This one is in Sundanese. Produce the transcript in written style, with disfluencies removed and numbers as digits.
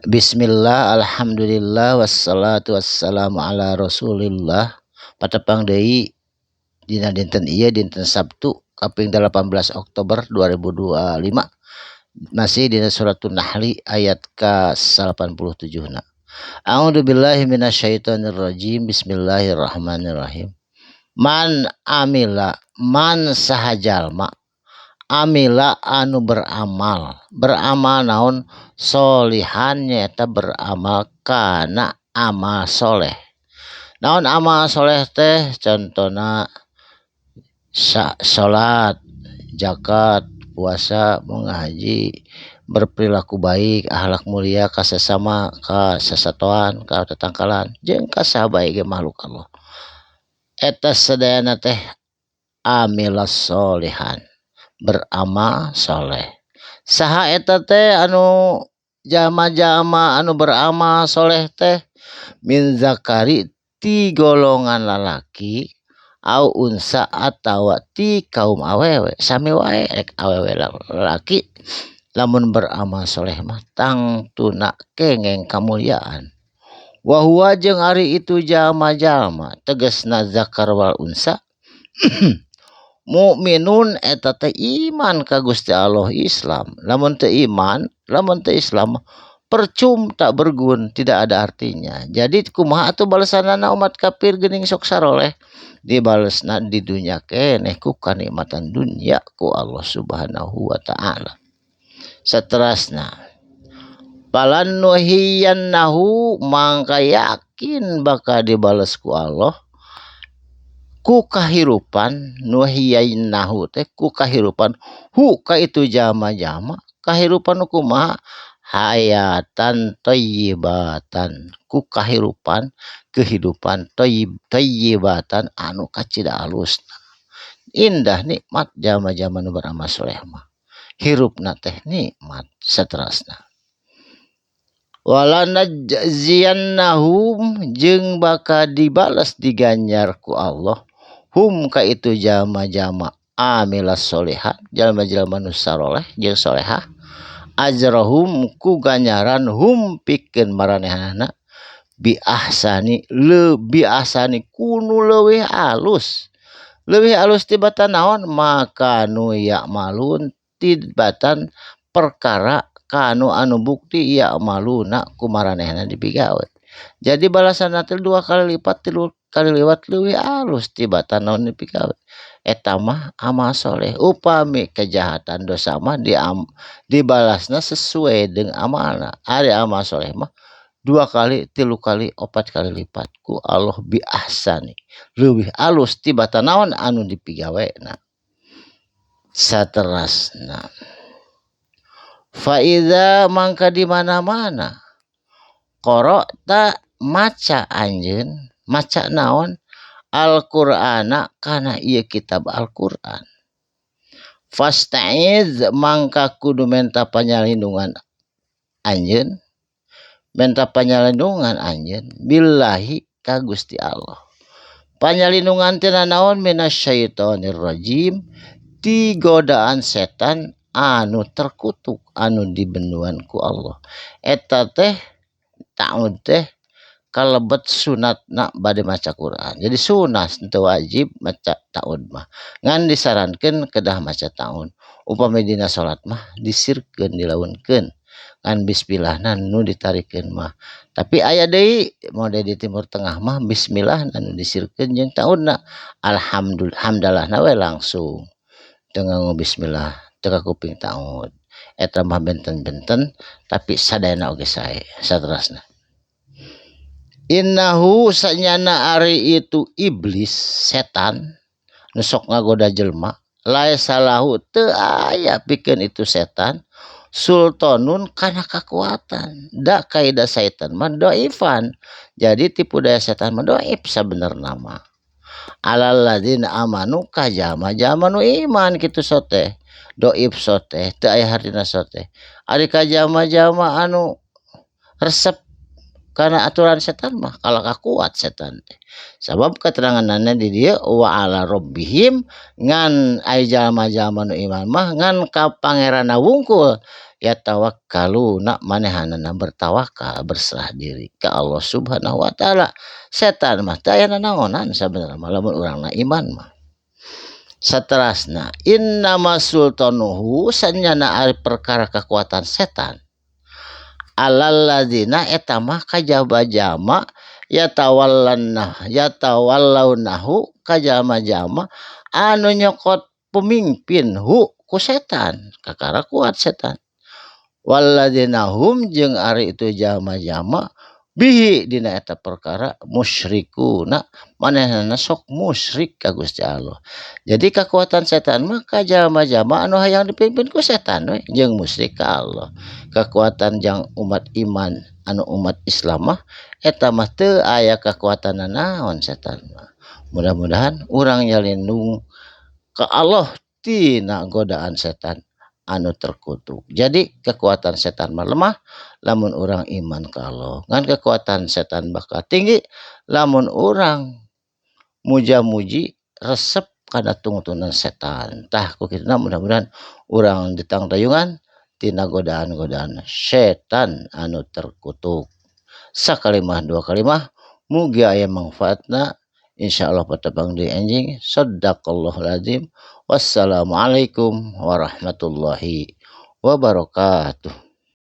Bismillah, alhamdulillah, wassalatu wassalamu ala rasulillah. Patepang deui dina dinten ieu dinten Sabtu kaping 18 Oktober 2025. Masih dina suratun Nahli ayat ke-87 na. A'udzubillahi minasyaitonir rajim. Bismillahirrahmanirrahim. Man amila man sahajalma amila anu beramal naon solihan nyata beramal kana amal soleh. Naon amal soleh teh contohna salat, zakat, puasa, mengaji, berperilaku baik, akhlak mulia ka sesama, ka sesatuan, ka tetangkalan jeung ka sahabat ge makhluk Allah. Eta sadayana teh amilas solihan, beramal soleh. Saha eta teh anu jama-jama anu beramal soleh teh min zakari ti golongan lalaki au unsa atawa ti kaum awewe sami wae rek awewe lalaki lamun beramal soleh mah tang tuna kengeng kamuliaan. Wahua jeung ari itu jama-jama tegasna zakar wal unsa mukminun eta teh iman ka Gusti Allah Islam. Lamun teu iman, lamun teu Islam percum tak bergun, tidak ada artinya. Jadi kumaha atuh balasanana umat kafir geuning sok saroleh? Dibalesna di dunya keneh ku kanikmatan dunya ku Allah Subhanahu wa taala. Saterasna palan nuhiyannahu mangka yakin bakal dibales ku Allah ku kahirupan nuhiyainahu teh ku kahirupan hu ka itu jama-jama kahirupan kumaha hayatan thayyibatan ku kahirupan kehidupan thayyibatan anu kacida alusna indah nikmat jama-jama nu beramal soleh mah hirupna teh nikmat. Saterasna walanajziyannahum jeung bakal dibalas diganjar ku Allah hum ka itu jama-jama amilas solihat jalma-jalma nu saleh jeung solehah ajrahum ku ganjaran hum pikeun maranehanana bi ahsani kunu leuwih alus tibatan naon maka nu ya malun tibatan perkara kanu anu bukti ya maluna ku maranehna dipigawe. Jadi balasanna teh 2 kali lipat 3 kali liwat leuwih alus tibatan naon dipigawe. Eta mah amal soleh. Upami kejahatan dosa mah dibalasna sesuai dengan amalna. Ari amal soleh mah 2 kali, 3 kali, 4 kali lipat ku Allah bi ahsani. Leuwih alus tibatan naon anu dipigawena. Saterasna Faiza mangka di mana-mana qara'ta maca anjeun maca naon Al-Qur'ana kana ieu kitab Al-Qur'an fasta'iz mangka kudu menta panyalindungan anjeun billahi ka Gusti Allah. Panyalindungan teh naon minasyaitonir rajim ti godaan setan anu terkutuk anu dibenduan ku Allah. Eta teh ta'ud teh kalebet sunatna bade maca Quran. Jadi sunat teu wajib maca ta'ud mah. Ngan disarankeun kedah maca ta'ud. Upami dina salat mah disirkeun dilaunkeun. Ngan bismillahna nu ditarikeun mah. Tapi aya deui mode di Timur Tengah mah bismillah anu disirkeun jeung ta'udna alhamdulillahna we langsung. Teu nganggo bismillah teu kuping ta'ud. Eta mah benten-benten tapi sadayana oge sae. Saterasna innahu sanyana ari itu iblis setan nu sok ngagoda jelema laesalahu teu aya pikeun itu setan sultanun kana kakuatan da kaida setan mah doifan. Jadi tipu daya setan mah doif sabenerna mah alal ladzina amanu ka jama-jama nu iman kitu sote doif sote teu aya hartina sote ari ka jama-jama anu resep karena aturan setan mah kalaka kuat setan teh sabab keteranganna di dieu wa ala rabbihim ngan ai jalma-jalma nu iman mah ngan ka pangeranna wungkul ya tawakkalu nak manehanana bertawakal berserah diri ke Allah Subhanahu wa taala. Setan mah teu aya nanaonan sabenerna lamun urang iman mah. Saterasna innama sultanuhu sanyana ari perkara kekuatan setan alal ladzina eta mah kajaba-jama yatawallaunahu kajama-jama anu nyokot pemimpin ku setan kakara kuat setan walladzina hum jeung ari itu jama-jama bihi dina eta perkara musyrikuna manehna sok musyrik ka Gusti Allah. Jadi kekuatan setan mah kajama-jama anu hayang dipimpin ku setan we jeung musyrik ka Allah. Kekuatan jang umat iman anu umat Islam mah eta mah teu aya kekuatan naon setan mah. Mudah-mudahan urang nyalindung ka Allah tina godaan setan anu terkutuk. Jadi kekuatan setan mah lemah lamun orang iman ka Allah. Ngan kekuatan setan bakal tinggi lamun orang muja-muji resep kana tungtunan setan. Tah ku kitu mudah-mudahan urang ditangtayungan tina godaan-godaan setan anu terkutuk. Sakalimah dua kalimah mugi aya manfaatna insyaallah patepang deui anjing. Shadaqallahul azim. Wassalamualaikum warahmatullahi wabarakatuh.